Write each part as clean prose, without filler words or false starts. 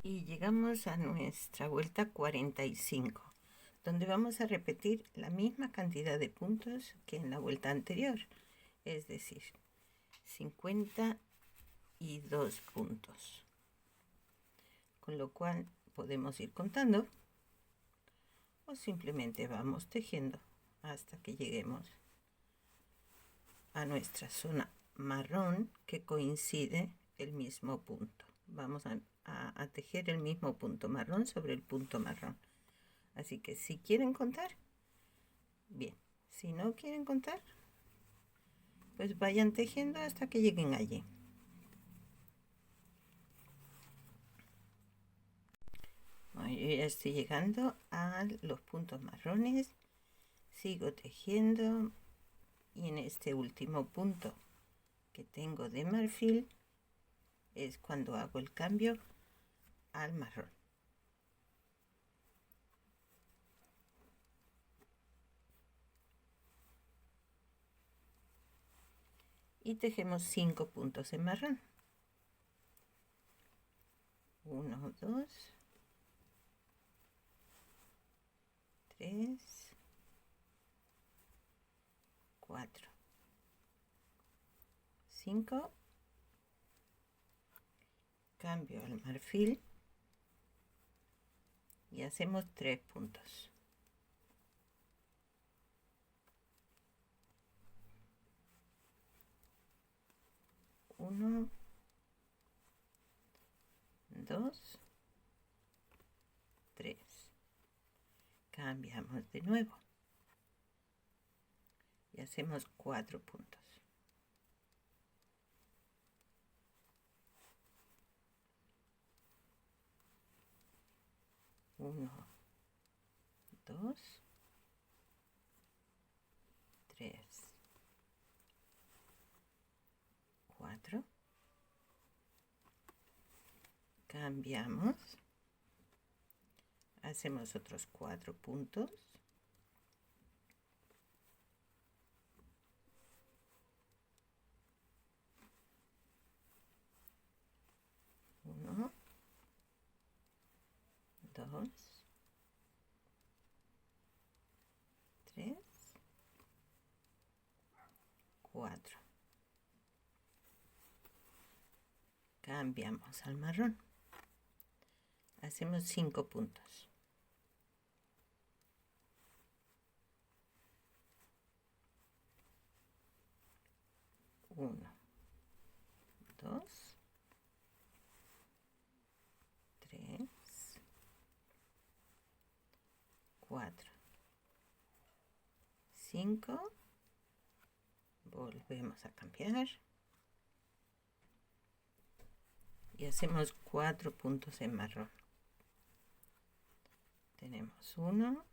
Y llegamos a nuestra vuelta 45, donde vamos a repetir la misma cantidad de puntos que en la vuelta anterior, es decir, 52 puntos. Con lo cual podemos ir contando o simplemente vamos tejiendo hasta que lleguemos a nuestra zona marrón que coincide el mismo punto. Vamos a tejer el mismo punto marrón sobre el punto marrón. Así que si quieren contar, bien. Si no quieren contar, pues vayan tejiendo hasta que lleguen allí. Bueno, yo ya estoy llegando a los puntos marrones. Sigo tejiendo y en este último punto que tengo de marfil es cuando hago el cambio al marrón. Y tejemos 5 puntos en marrón. 1, 2, 3, 4, 5. Cambio al marfil y hacemos 3 puntos. 1, 2, 3. Cambiamos de nuevo y hacemos 4 puntos. 1, 2, 3, 4. Cambiamos. Hacemos otros 4 puntos. 1, 2, 3, 4. Cambiamos al marrón. Hacemos 5 puntos. 1, 2, 3, 4, 5. Volvemos a cambiar y hacemos 4 puntos en marrón. Tenemos 1,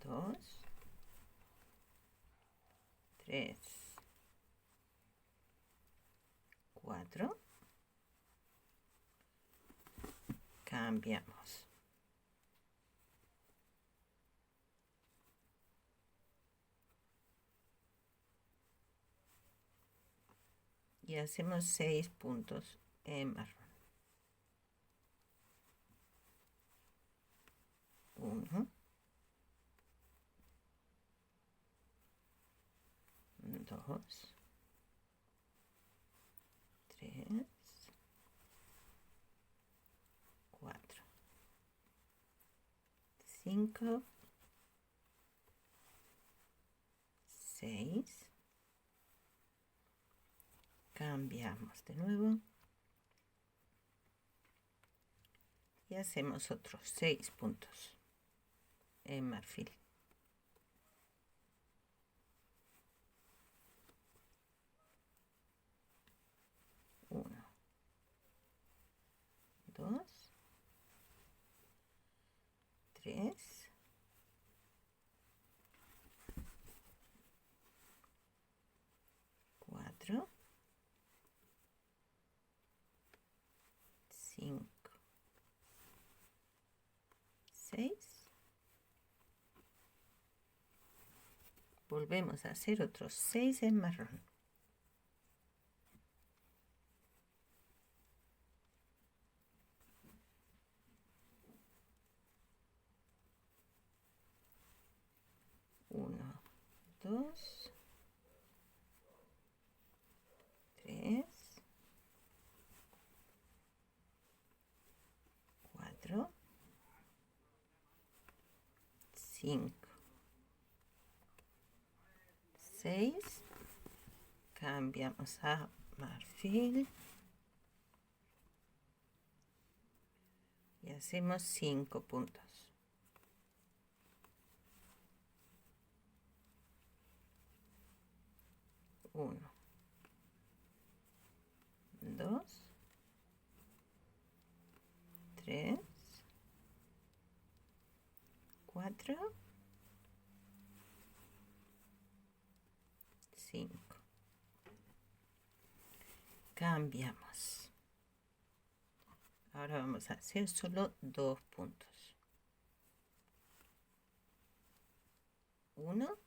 2, 3, 4. Cambiamos. Y hacemos 6 puntos en marrón. 1, 2, 3, 4, 5, 6. Cambiamos de nuevo y hacemos otros 6 puntos en marfil. 1, 2, 3, 4, 5, 6. Volvemos a hacer otros 6 en marrón. 2, 3, 4, 5, 6, cambiamos a marfil y hacemos 5 puntos. 1, 2, 3, 4, 5. Cambiamos. Ahora vamos a hacer solo 2 puntos. 1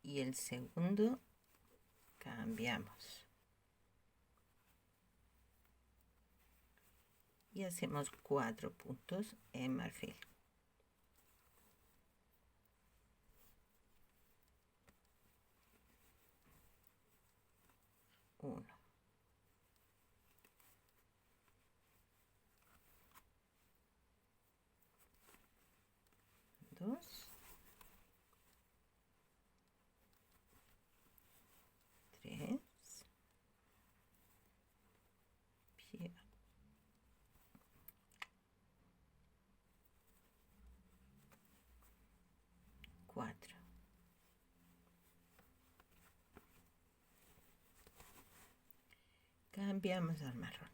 y el segundo cambiamos. Y hacemos 4 puntos en marfil. 1, 2, 3, 4. Cambiamos al marrón.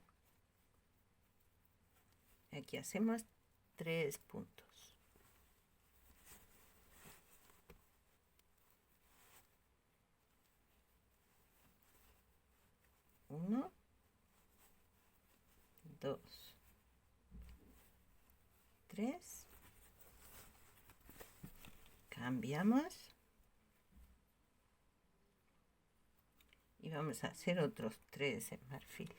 Aquí hacemos 3 puntos. 1, 2, 3. Cambiamos. Y vamos a hacer otros 3 en marfil.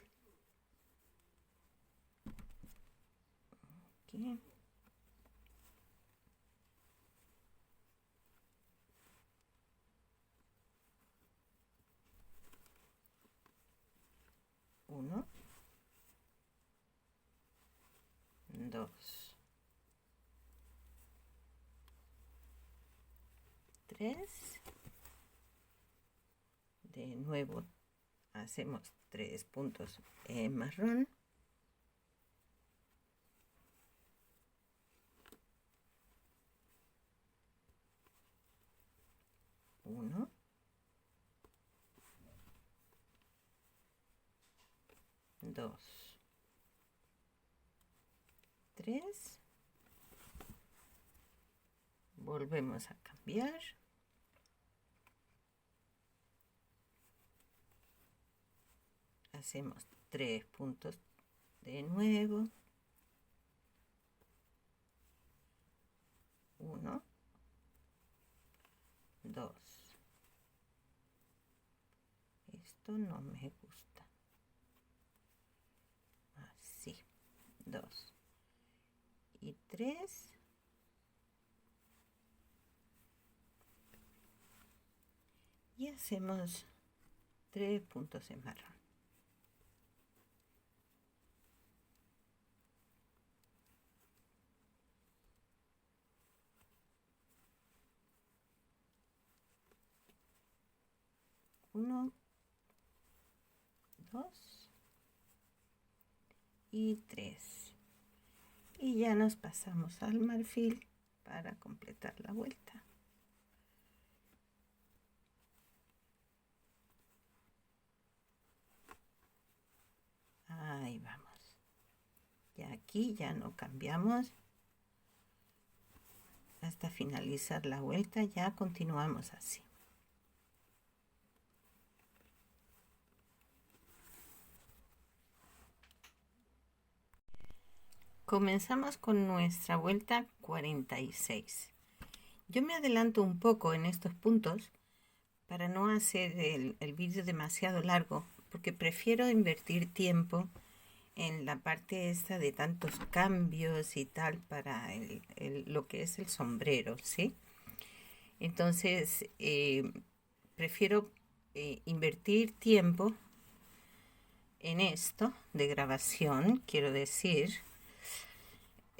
Aquí. Uno, 2, 3. De nuevo hacemos 3 puntos en marrón. 1, 2, 3. Volvemos a cambiar. Hacemos 3 puntos de nuevo. 1, 2. Esto no me gusta. Así. 2 y 3. Y hacemos 3 puntos en marrón. 1, 2 y 3. Y ya nos pasamos al marfil para completar la vuelta. Ahí vamos. Y aquí ya no cambiamos hasta finalizar la vuelta. Ya continuamos así. Comenzamos con nuestra vuelta 46. Yo me adelanto un poco en estos puntos para no hacer el vídeo demasiado largo, porque prefiero invertir tiempo en la parte esta de tantos cambios y tal para lo que es el sombrero, ¿sí? Entonces, prefiero invertir tiempo en esto de grabación, quiero decir,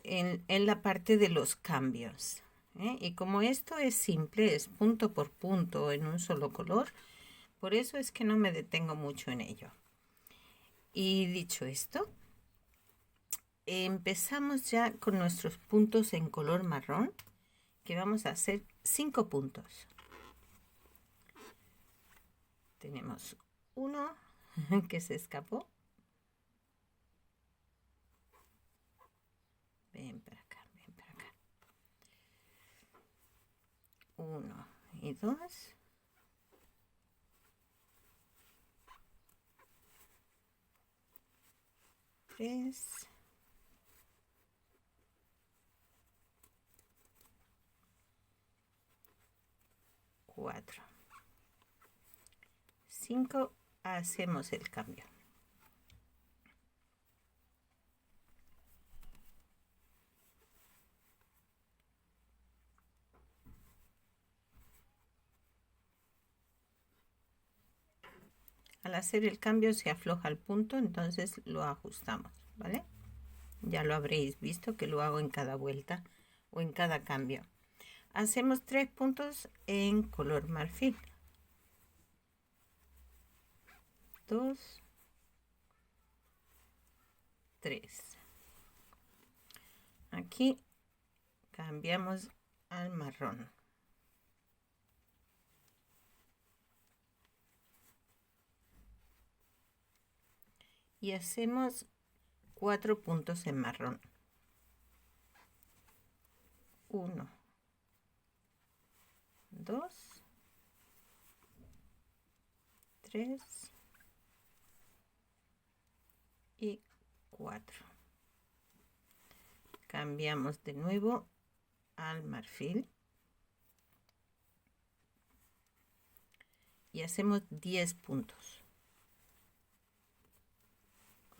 en la parte de los cambios. Y como esto es simple, es punto por punto en un solo color, por eso es que no me detengo mucho en ello. Y dicho esto, empezamos ya con nuestros puntos en color marrón, que vamos a hacer 5 puntos. Tenemos uno que se escapó. Ven para acá, ven para acá. 1 y 2. 3. 4. 5. Hacemos el cambio. Al hacer el cambio se afloja el punto, entonces lo ajustamos, ¿vale? Ya lo habréis visto que lo hago en cada vuelta o en cada cambio. Hacemos 3 puntos en color marfil. 2, 3. Aquí cambiamos al marrón. Y hacemos 4 puntos en marrón. 1, 2, 3 y 4. Cambiamos de nuevo al marfil y hacemos 10 puntos.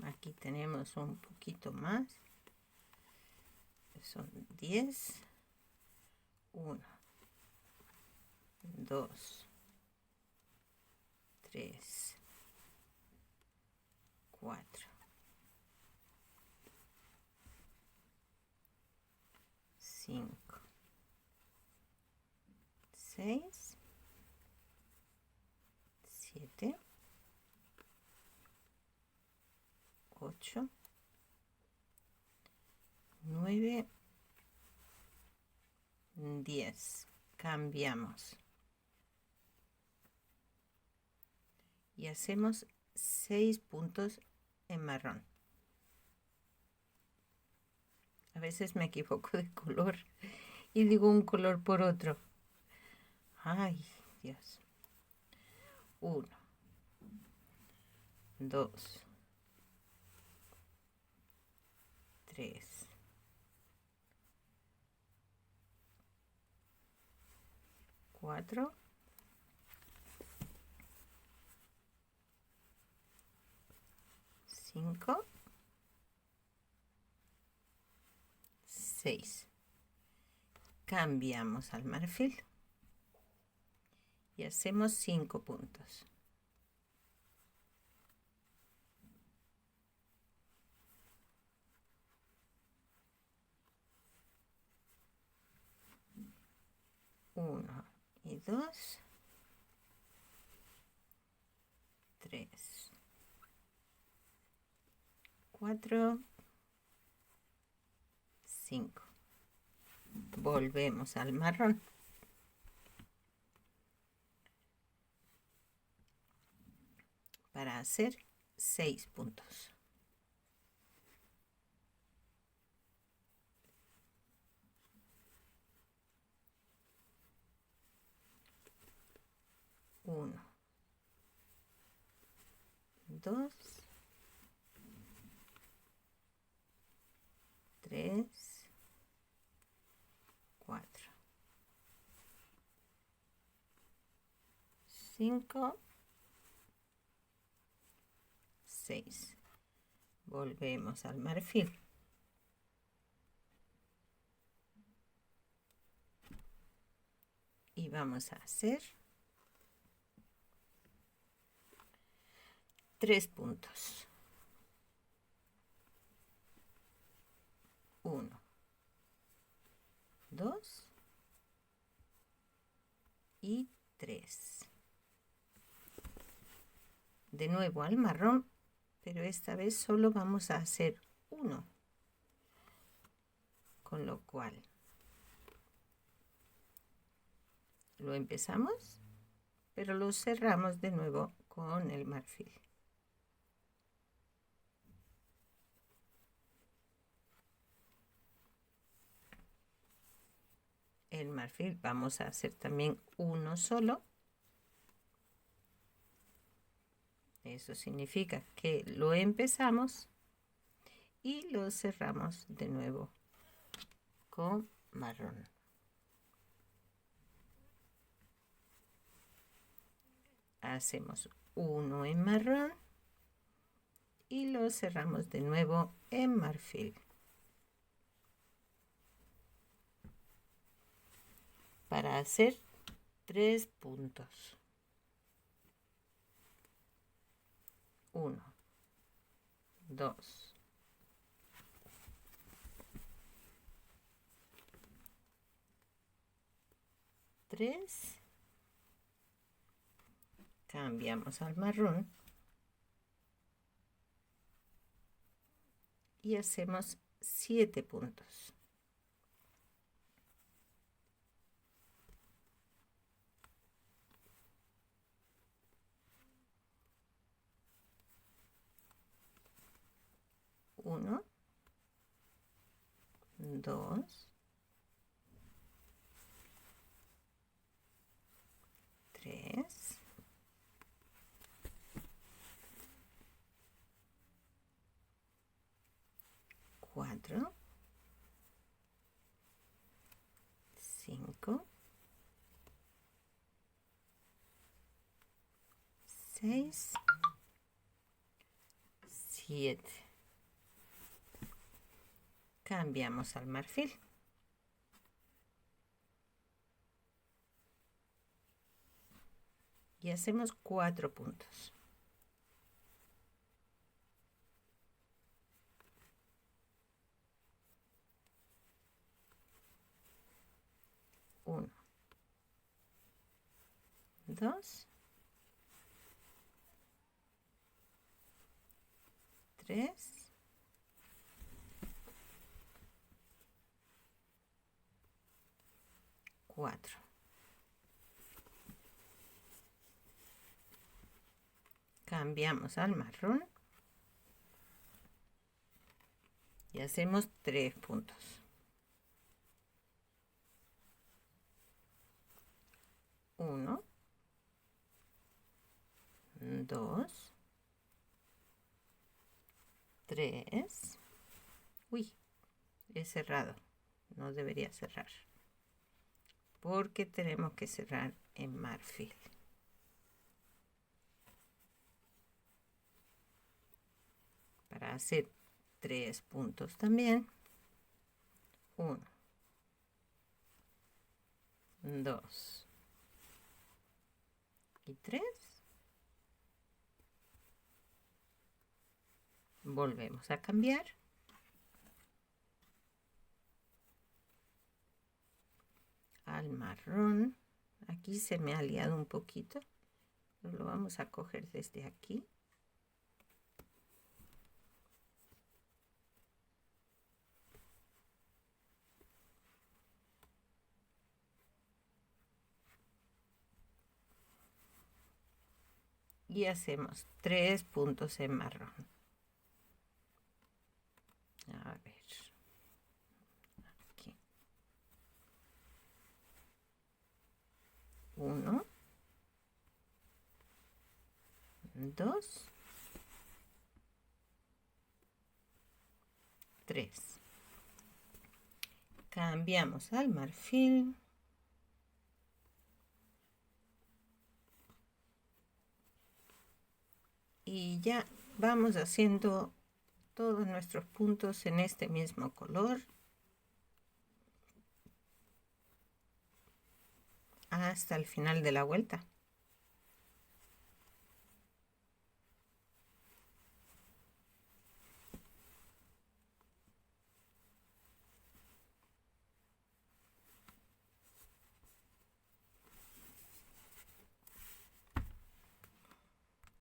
Aquí tenemos un poquito más. Son 10. 1, 2, 3, 4, 5, 6, 7, 8, 9, 10. Cambiamos. Y hacemos 6 puntos en marrón. A veces me equivoco de color y digo un color por otro. Ay, Dios. 1, 2, 3, 4, 5, 6. Cambiamos al marfil y hacemos 5 puntos. Uno y 2, 3, 4, 5. Volvemos al marrón. Para hacer 6 puntos. 1, 2, 3, 4, 5, 6. Volvemos al marfil. y vamos a hacer 3 puntos. 1, 2 y 3. De nuevo al marrón, pero esta vez solo vamos a hacer 1, con lo cual lo empezamos, pero lo cerramos de nuevo con el marfil. El marfil vamos a hacer también uno solo. Eso significa que lo empezamos y lo cerramos de nuevo con marrón. Hacemos uno en marrón y lo cerramos de nuevo en marfil. Para hacer 3 puntos. 1, 2, 3. Cambiamos al marrón y hacemos 7 puntos. 1, 2, 3, 4, 5, 6, 7. Cambiamos al marfil. Y hacemos 4 puntos. 1, 2, 3, 4. Cambiamos al marrón y hacemos 3 puntos. 1, 2, 3. Uy, he cerrado. No debería cerrar, porque tenemos que cerrar en marfil. Para hacer 3 puntos también. 1, 2 y 3. Volvemos a cambiar. Al marrón. Aquí se me ha liado un poquito, pero lo vamos a coger desde aquí. Y hacemos 3 puntos en marrón. A ver. Aquí. 1, 2, 3. Cambiamos al marfil. Y ya vamos haciendo todos nuestros puntos en este mismo color hasta el final de la vuelta.